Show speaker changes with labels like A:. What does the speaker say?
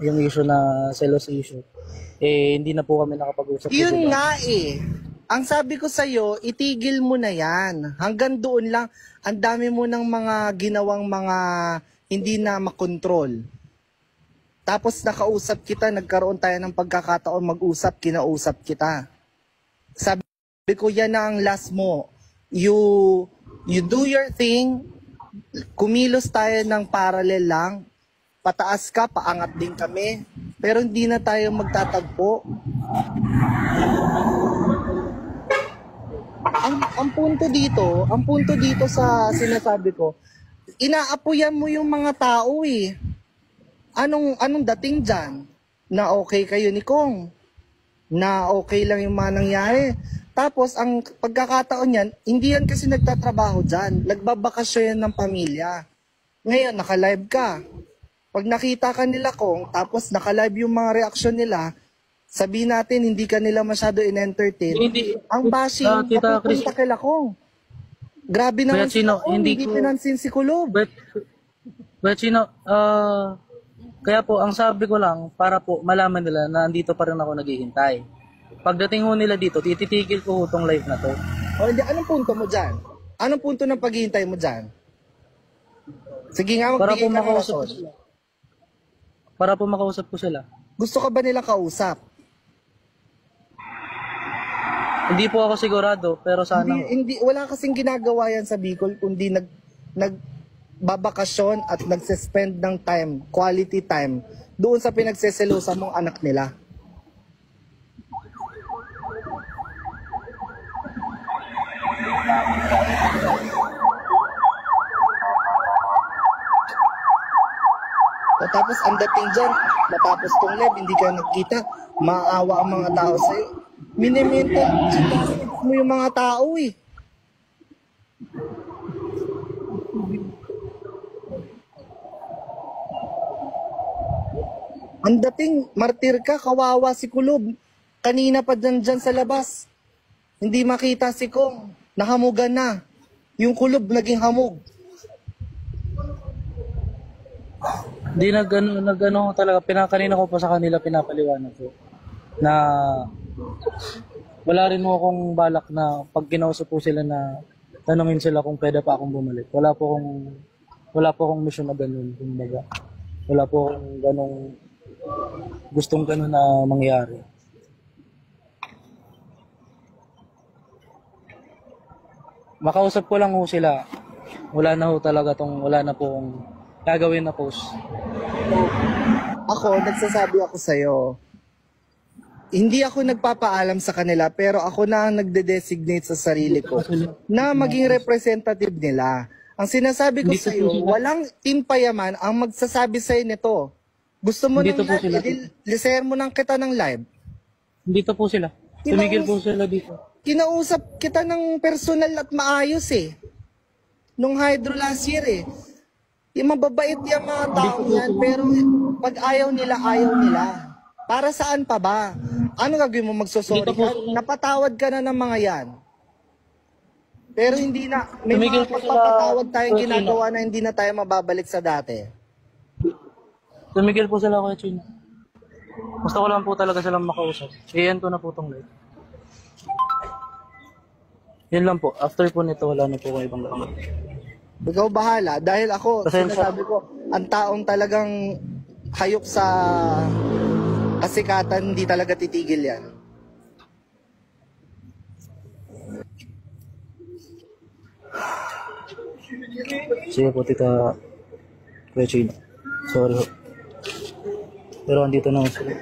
A: yung issue na selos issue, hindi na po kami nakapag-usap.
B: Yun nga eh. Ang sabi ko sa'yo, itigil mo na yan. Hanggang doon lang, ang dami mo ng mga ginawang mga hindi na makontrol. Tapos nakausap kita, nagkaroon tayo ng pagkakataon mag-usap, kinausap kita. Sabi ko, yan na ang last mo. You do your thing, kumilos tayo ng parallel lang, pataas ka, paangat din kami, pero hindi na tayo magtatagpo. Ang punto dito sa sinasabi ko, inaapuyan mo yung mga tao eh. Anong dating dyan? Na okay kayo ni Kong? Na okay lang yung mga nangyari? Tapos, ang pagkakataon yan, hindi yan kasi nagtatrabaho dyan. Nagbabakasyon yan ng pamilya. Ngayon, naka-live ka. Pag nakita ka nila Kong, tapos naka-live yung mga reaksyon nila, sabihin natin, hindi ka nila masyado in-entertain. Ang bashing, napupunta kila Kong. Grabe naman si Kong, hindi pinansin si Kulob.
A: But kaya po, ang sabi ko lang, para po malaman nila na andito pa rin ako naghihintay. Pagdating ho nila dito, tititigil ko itong live na to.
B: O hindi, anong punto mo dyan? Anong punto ng paghihintay mo dyan? Sige nga, magbigay ka ng rason.
A: Para po makausap ko sila.
B: Gusto ka ba nilang kausap?
A: Hindi po ako sigurado, pero sana...
B: Wala kasing ginagawa yan sa Bicol, kundi nagbabakasyon at nagsuspend ng time, quality time, doon sa pinagseselusa mong anak nila. O tapos ang dating dyan, matapos tong live, hindi ka nagkita, maawa ang mga tao sa'yo. Minimental mo yung mga tao eh. Ang dating, martir ka, kawawa si Kulob. Kanina pa dyan sa labas. Hindi makita si Kong. Nahamugan na. Yung Kulob naging hamog.
A: Hindi nag-ano talaga, kanina ko pa sa kanila pinapaliwanag ko na wala rin mo akong balak na pag kinausap po sila na tanungin sila kung pwede pa akong bumalik. Wala po akong mission na ganun, kumbaga. Wala po akong gustong ganun na mangyari. Makausap ko lang ho sila. Wala na na pong gagawin na post.
B: Ako, nagsasabi ako sa'yo, hindi ako nagpapaalam sa kanila, pero ako na ang nagde-designate sa sarili ko na maging representative nila. Ang sinasabi ko sa'yo, walang team payaman ang magsasabi sa'yo nito. Gusto mo ng live, liser mo ng kita ng live.
A: Dito po sila. Tumigil po sila dito.
B: Kinausap kita ng personal at maayos eh. Nung Hydro last year eh. Yung mababait yung mga tao yan, pero pag ayaw nila. Para saan pa ba? Ano gagawin mo, magsosorry ka? Napatawad ka na ng mga yan. Pero hindi na, may mga pagpapatawad tayong ginagawa na hindi na tayo mababalik sa dati.
A: Tumigil po sila kay Chino. Gusto ko lang po talaga silang makausap. Iyan ko na po itong live. Yan lang po. After po nito, wala na po kayo ibang gawin.
B: Ikaw bahala. Dahil ako, sinasabi ko, ang taong talagang hayok sa kasikatan, hindi talaga titigil yan.
A: Sige po, Tita Chino. Sorry po. Pero andito na ako sila.